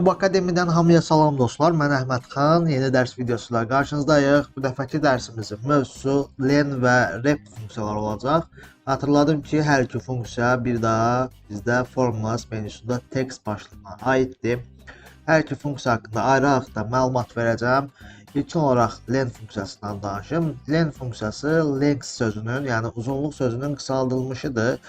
Bu akademiden hamıya salam dostlar. Mən Əhməd Xan. Yeni dərs videosuyla qarşınızdayıq. Bu dəfəki dərsimizin mövzusu len və rept funksiyaları olacaq. Hatırladım ki, hər iki funksiya bir daha bizdə formulas menüsündə text başlığına aiddir. Hər iki funksiya haqqında ayrı-ayrı məlumat verəcəm. İlk olaraq len funksiyasından danışım. Len funksiyası length sözünün, yəni uzunluq sözünün qısaldılmışıdır.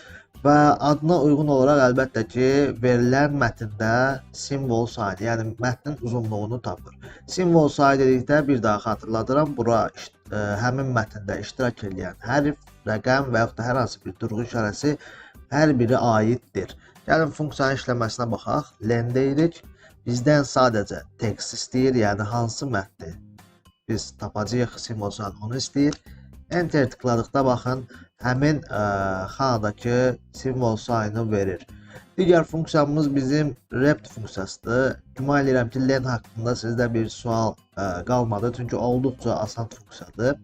Və adına uyğun olaraq əlbəttə ki, verilən mətndə simvol sayını, yəni mətnin uzunluğunu tapır. Simvol sayı dedikdə bir daha xatırladıram, bura həmin mətndə iştirak edən hərf, rəqəm və yaxud da hər hansı bir durğu işarəsi hər biri aiddir. Gəlin funksiyanın işləməsinə baxaq. Len deyirik. Bizdən sadəcə text istəyir, yəni hansı mətni biz tapacağıq, simvol sayını onu istəyir. Enter tıkladıqda baxın, həmin xanadakı simvol sayını verir. Digər funksiyamız bizim rept funksiyasıdır. Güman edirəm ki, len haqqında sizdə bir sual qalmadı, çünki olduqca asan funksiyadır.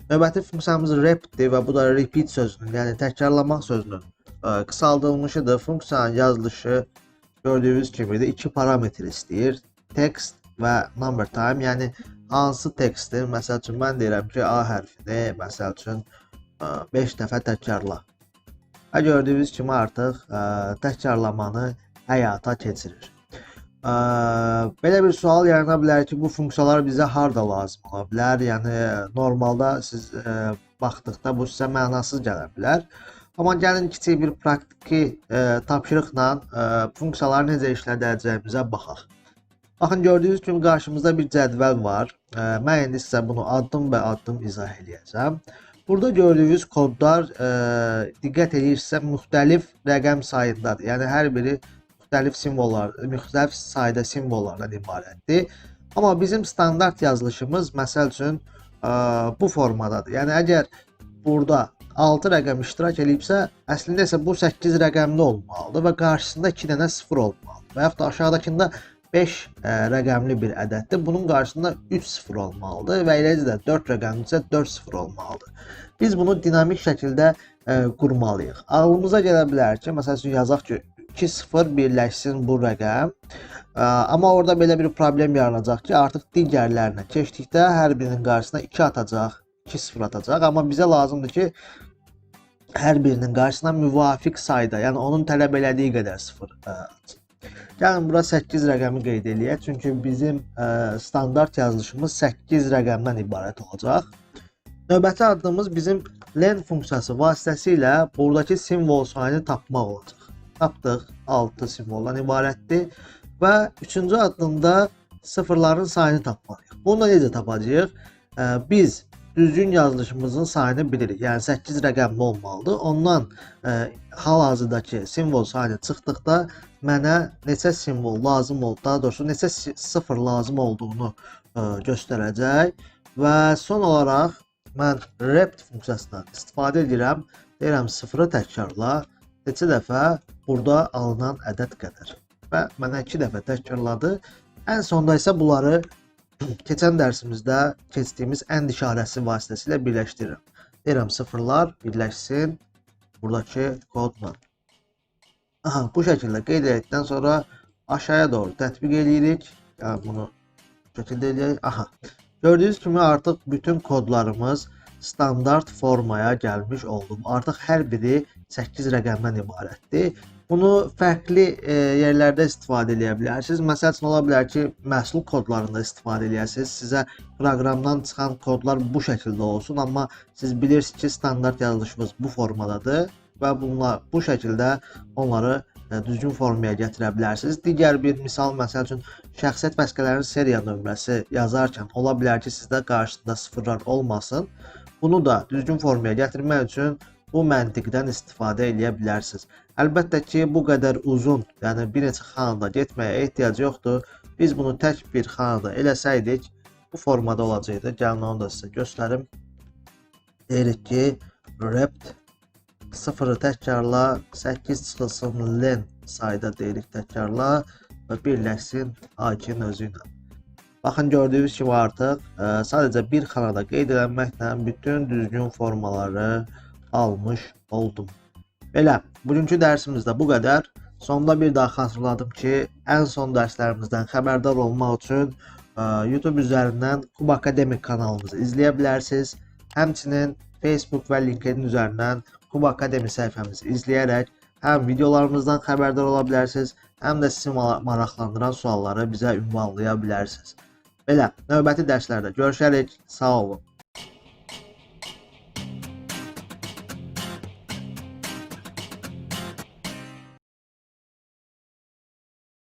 Növbəti funksiyamız reptdir və bu da repeat sözünün, yəni təkrarlamaq sözünün qısaldılmışıdır. Funksiyanın yazılışı gördüyünüz kimi də iki parametr istəyir. Text və number time, yəni hansı textdir? Məsəl üçün mən deyirəm ki, A hərfini məsəl üçün 5 dəfə təkrarla. Və gördüyünüz kimi artıq təkrarlamanı həyata keçirir. Belə bir sual yarana bilər ki, bu funksiyalar bizə harda lazım ola bilər? Yəni normalda siz baxdıqda bu sizə mənasız gələ bilər. Amma gəlin kiçik bir praktiki tapşırıqla funksiyaları necə işlədəcəyimizə baxaq. Baxın, gördüyünüz kimi qarşımızda bir cədvəl var. Mən indi sizə bunu addım və addım izah edəcəm. Burada gördüyünüz kodlar diqqət edirsə müxtəlif rəqəm sayındadır. Yəni hər biri müxtəlif simvollar, müxtəlif sayda simvollardan ibarətdir. Amma bizim standart yazılışımız məsəl üçün bu formadadır. Yəni əgər burada 6 rəqəm iştirak edibsə, əslində isə bu 8 rəqəmli olmalıdır və qarşısında 2 dənə 0 olmalıdır. Və yaxud da aşağıdakında 5 rəqəmli bir ədəddir. Bunun qarşısında 3 0 olmalıdır və eləcə də 4 rəqəmli isə 4 0 olmalıdır. Biz bunu dinamik şəkildə qurmalıyıq. Ağlımıza gələ bilər ki, məsəl üçün yazaq ki, 2 0 birləşsin bu rəqəm. Amma orada belə bir problem yaranacaq ki, artıq digərlərinə keçdikdə hər birinin qarşısına 2 atacaq, 2 0 atacaq. Amma bizə lazımdır ki, hər birinin qarşısına müvafiq sayda, yəni onun tələb elədiyi qədər 0 atsın. Gəlin bura 8 rəqəmi qeyd eləyək, çünki bizim standart yazılışımız 8 rəqəmdən ibarət olacaq. Növbəti addımız bizim len funksiyası vasitəsilə buradakı simvol sayını tapmaq olacaq. Tapdıq, 6 simvoldan ibarətdir və 3-cü addımda sıfırların sayını tapmalıyıq. Bunu da necə tapacağıq? Biz düzgün yazılışımızın sayını bilirik. Yəni 8 rəqəmli olmalıdır. Ondan hal-hazırdakı simvol sayını çıxdıqda mənə neçə simvol lazım oldu, daha doğrusu neçə sıfır lazım olduğunu göstərəcək. Və son olaraq mən rept funksiyasından istifadə edirəm. Deyirəm sıfırı təkrarla, neçə dəfə burada alınan ədəd qədər. Və mənə 2 dəfə təkrarladı. Ən sonda isə bunları keçən dərsimizdə keçdiyimiz and işarəsi vasitəsilə birləşdirirəm. Deyirəm sıfırlar birləşsin buradakı kodla. Aha, bu şəkildə qeyd etdikdən sonra aşağıya doğru tətbiq edirik. Yəni bunu bu şəkildə edək. Aha. Gördüyünüz kimi artıq bütün kodlarımız standart formaya gəlmiş oldu. Artıq hər biri 8 rəqəmdən ibarətdir. Bunu fərqli yerlərdə istifadə edə bilərsiniz. Məsəl üçün ola bilər ki, məhsul kodlarında istifadə edəsiniz. Sizə proqramdan çıxan kodlar bu şəkildə olsun, amma siz bilirsiniz ki, standart yazılışımız bu formadadır və bunlar bu şəkildə onları düzgün formaya gətirə bilərsiniz. Digər bir misal, məsəl üçün şəxsiyyət vəsiqələrinin seriya nömrəsi yazarkən ola bilər ki, sizdə qarşısında sıfırlar olmasın. Bunu da düzgün formaya gətirmək üçün bu məntiqdən istifadə edə bilərsiniz. Əlbəttə ki, bu qədər uzun, yəni bir neçə xanada getməyə ehtiyac yoxdur. Biz bunu tək bir xanada eləsəydik, bu formada olacaqdı. Gəlin onu da sizə göstərim. Deyirik ki, rept sıfırı təkrarla, 8 çıxılsın len sayda deyirik təkrarla və birləşsin A2-nin özü ilə. Baxın, gördüyünüz kimi artıq sadəcə bir xanada qeyd edilməklə bütün düzgün formaları almış oldum. Belə, bugünkü dərsimizdə bu qədər. Sonda bir daha xatırladım ki, ən son dərslərimizdən xəbərdar olmaq üçün YouTube üzərindən Kub Akademik kanalımızı izləyə bilərsiniz. Həmçinin Facebook və LinkedIn üzərindən Kub Akademi səhifəmizi izləyərək həm videolarımızdan xəbərdar ola bilərsiniz, həm də sizi maraqlandıran sualları bizə ünvanlaya bilərsiniz. Belə, növbəti dərslərdə görüşərik. Sağ olun.